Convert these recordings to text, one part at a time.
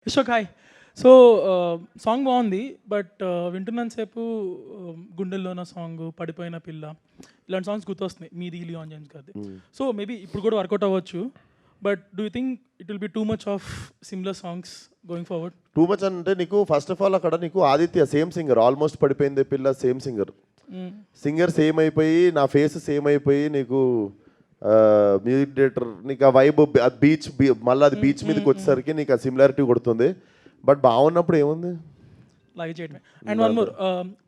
Ashok hi. So, song బావుంది. But వింటున్నంత సేపు గుండెల్లోన సాంగు, పడిపోయిన పిల్ల ఇలాంటి సాంగ్స్ గుర్తొస్తున్నాయి. మీది లియాన్ జేమ్స్ గారిది. సో, మేబీ ఇప్పుడు కూడా వర్కౌట్ అవ్వచ్చు. But do you think it will be too much of similar songs going forward? Too much అంటే నీకు ఫస్ట్ ఆఫ్ ఆల్ అక్కడ నీకు ఆదిత్య సేమ్ సింగర్, ఆల్మోస్ట్ పడిపోయింది పిల్ల సేమ్ సింగర్. సింగర్ సేమ్ అయిపోయి, నా ఫేస్ సేమ్ అయిపోయి, నీకు మ్యూజిక్ డైరెక్టర్ నీకు ఆ వైబ్ బీచ్ మళ్ళీ అది బీచ్ మీదకి వచ్చేసరికి నీకు ఆ సిమిలారిటీ కొడుతుంది. బట్ బాగున్నప్పుడు ఏముంది లైక్ చేయడమే. And one more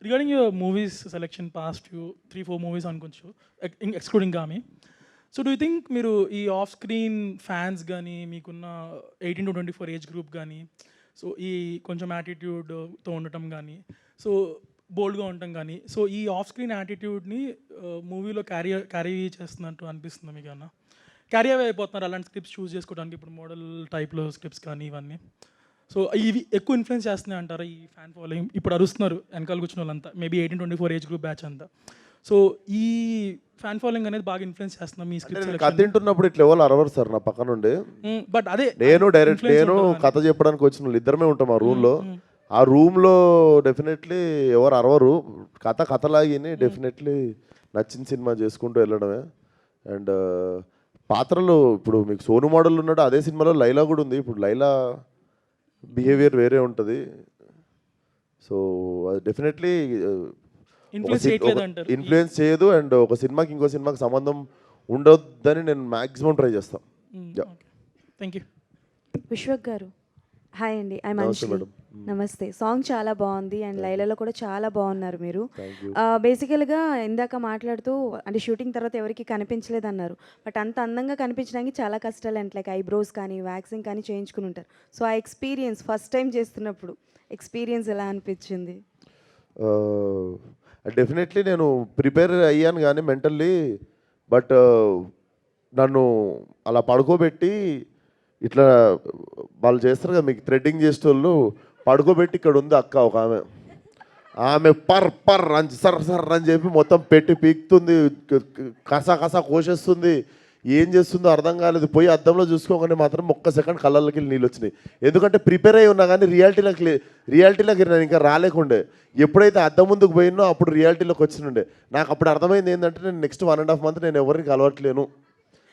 regarding your movies selection past 3-4 movies అనుకోవచ్చు, excluding Gaami. So do you think మీరు ఈ ఆఫ్ స్క్రీన్ ఫ్యాన్స్ కానీ, మీకున్న 18 to 24 ఏజ్ గ్రూప్ కానీ, సో ఈ కొంచెం యాటిట్యూడ్తో ఉండటం కానీ, సో బోల్డ్గా ఉండటం కానీ, సో ఈ ఆఫ్ స్క్రీన్ యాటిట్యూడ్ని మూవీలో క్యారీ చేస్తున్నట్టు అనిపిస్తుంది మీకు? అన్న క్యారీ అవే అయిపోతున్నారు అలాంటి స్క్రిప్ట్స్ చూస్ చేసుకోవడానికి, ఇప్పుడు మోడల్ టైప్లో స్క్రిప్ట్స్ కానీ ఇవన్నీ. సో ఇవి ఎక్కువ ఇన్ఫ్లుయెన్స్ చేస్తున్నాయి అంటారా ఈ ఫ్యాన్ ఫాలోయింగ్? ఇప్పుడు అరుస్తున్నారు వెనకాల కూర్చున్న వాళ్ళంతా, మేబీ 18-24 ఏజ్ గ్రూప్ బ్యాచ్ అంతా. సో ఈ ఫ్యాన్ ఫాలోయింగ్ అనేది బాగా ఇన్ఫ్లుయెన్స్ చేస్తున్నాం మీ స్క్రిప్ట్ కథ తింటున్నప్పుడు ఇట్లా ఎవరు అరవరు సార్ నా పక్క నుండి. బట్ అదే నేను కథ చెప్పడానికి వచ్చిన వాళ్ళు ఇద్దరమే ఉంటాం ఆ రూమ్లో. ఆ రూమ్లో డెఫినెట్లీ ఎవరు అరవరు. కథలాగిని డెఫినెట్లీ నచ్చిన సినిమా చేసుకుంటూ వెళ్ళడమే. అండ్ పాత్రలు ఇప్పుడు మీకు సోను మోడల్ ఉన్నాడు, అదే సినిమాలో లైలా కూడా ఉంది. ఇప్పుడు లైలా బిహేవియర్ వేరే ఉంటుంది. సో డెఫినెట్లీ ఇన్ఫ్లుయెన్స్ చేయదు. అండ్ ఒక సినిమాకి ఇంకో సినిమాకి సంబంధం ఉండొద్దని నేను మ్యాక్సిమం ట్రై చేస్తాను. Thank you. విశ్వక్ గారు హాయ్ అండి. ఐ మంచి నమస్తే. సాంగ్ చాలా బాగుంది అండ్ లైలాలో కూడా చాలా బాగున్నారు మీరు. బేసికల్గా ఇందాక మాట్లాడుతూ అంటే షూటింగ్ తర్వాత ఎవరికి కనిపించలేదు అన్నారు. బట్ అంత అందంగా కనిపించడానికి చాలా కష్టాలు అంటే లైక్ ఐబ్రోస్ కానీ వ్యాక్సింగ్ కానీ చేయించుకుని ఉంటారు. సో ఆ ఎక్స్పీరియన్స్ ఫస్ట్ టైం చేస్తున్నప్పుడు ఎక్స్పీరియన్స్ ఎలా అనిపించింది? డెఫినెట్లీ నేను ప్రిపేర్ అయ్యాను కానీ మెంటల్లీ. బట్ నన్ను అలా పడుకోబెట్టి ఇట్లా వాళ్ళు చేస్తారు కదా మీకు థ్రెడ్డింగ్ చేసేటోళ్ళు, పడుకోబెట్టి ఇక్కడ ఉంది అక్క ఒక ఆమె పర్ అని సర్ అని చెప్పి మొత్తం పెట్టి పీకుతుంది, కసా కోసేస్తుంది. ఏం చేస్తుందో అర్థం కాలేదు. పోయి అద్దంలో చూసుకోగానే మాత్రం ఒక్క సెకండ్ కళ్ళకి నీళ్ళు వచ్చినాయి. ఎందుకంటే ప్రిపేర్ అయి ఉన్నా కానీ రియాలిటీలోకి నేను ఇంకా రాలేకుండే. ఎప్పుడైతే అద్దం ముందుకు పోయినో అప్పుడు రియాలిటీలోకి వచ్చినుండే. నాకు అప్పుడు అర్థమైంది ఏంటంటే నేను నెక్స్ట్ 1.5 month నేను ఎవరికి కలవట్లేను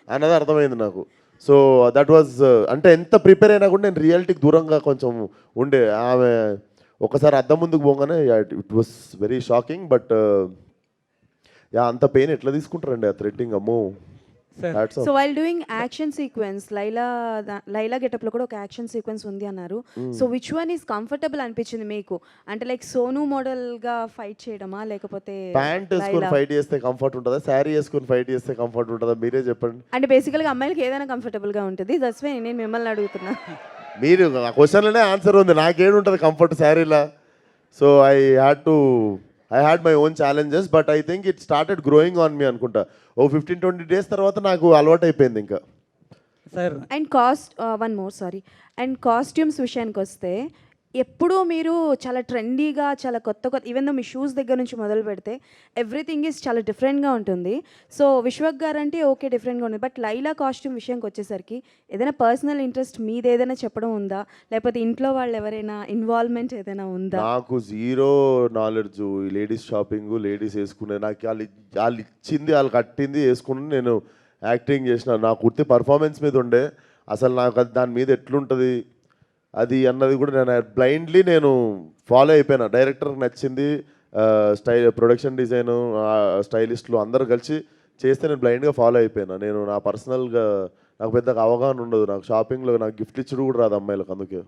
అన్నది అర్థమైంది నాకు. సో దట్ వాజ్ అంటే ఎంత ప్రిపేర్ అయినా కూడా నేను రియాలిటీకి దూరంగా కొంచెం ఉండే. ఆమె ఒకసారి అద్దం ముందుకు పోగానే it was very shocking. But అంత పెయిన్ ఎట్లా తీసుకుంటారండి ఆ థ్రెడ్డింగ్? అమ్మో. So while doing action sequence Laila getup లో కూడా ఒక యాక్షన్ సీక్వెన్స్ ఉంది అన్నారు. So which one is comfortable అనిపించింది మీకు? అంటే లైక్ సోను మోడల్ గా ఫైట్ చేయడమా, లేకపోతే ప్యాంట్ వేసుకొని ఫైట్ చేస్తే కంఫర్ట్ ఉంటుందా, శారీ వేసుకొని ఫైట్ చేస్తే కంఫర్ట్ ఉంటుందా? మీరే చెప్పండి. అంటే బేసికల్ గా అమ్మాయిలకి ఏదైనా కంఫర్టబుల్ గా ఉంటుంది. దట్స్ వై నేను మిమ్మల్ని అడుగుతున్నా. మీరు ఆ క్వశ్చన్లోనే ఆన్సర్ ఉంది. నాకేముంటుంది కంఫర్ట్ శారీలా? So I had my own challenges. But I think it started growing on me అనుకుంటా. 15-20 days తర్వాత నాకు అలవాటు అయిపోయింది ఇంకా. అండ్ కాస్ట్యూమ్స్ విషయానికి వస్తే ఎప్పుడూ మీరు చాలా ట్రెండీగా, చాలా కొత్త ఈవెన్ దో మీ షూస్ దగ్గర నుంచి మొదలు పెడితే ఎవ్రీథింగ్ ఈజ్ చాలా డిఫరెంట్గా ఉంటుంది. సో విశ్వక్ గారు అంటే ఓకే డిఫరెంట్గా ఉంది. బట్ లైలా కాస్ట్యూమ్ విషయానికి వచ్చేసరికి ఏదైనా పర్సనల్ ఇంట్రెస్ట్ మీది ఏదైనా చెప్పడం ఉందా, లేకపోతే ఇంట్లో వాళ్ళు ఎవరైనా ఇన్వాల్వ్మెంట్ ఏదైనా ఉందా? నాకు జీరో నాలెడ్జ్ ఈ లేడీస్ షాపింగ్, లేడీస్ వేసుకునే. నాకు వాళ్ళు ఇచ్చింది, వాళ్ళు కట్టింది వేసుకుని నేను యాక్టింగ్ చేసిన. నా కుర్తి పర్ఫార్మెన్స్ మీద ఉండే. అసలు నాకు అది దాని మీద ఎట్లుంటుంది అది అన్నది కూడా నేను బ్లైండ్లీ ఫాలో అయిపోయినా. డైరెక్టర్కి నచ్చింది, ప్రొడక్షన్ డిజైను, స్టైలిస్టులు అందరూ కలిసి చేస్తే నేను బ్లైండ్గా ఫాలో అయిపోయినా. నేను నా పర్సనల్గా నాకు పెద్దగా అవగాహన ఉండదు. నాకు షాపింగ్లో నాకు గిఫ్ట్ ఇచ్చుడు కూడా రాదు అమ్మాయిలకు. అందుకే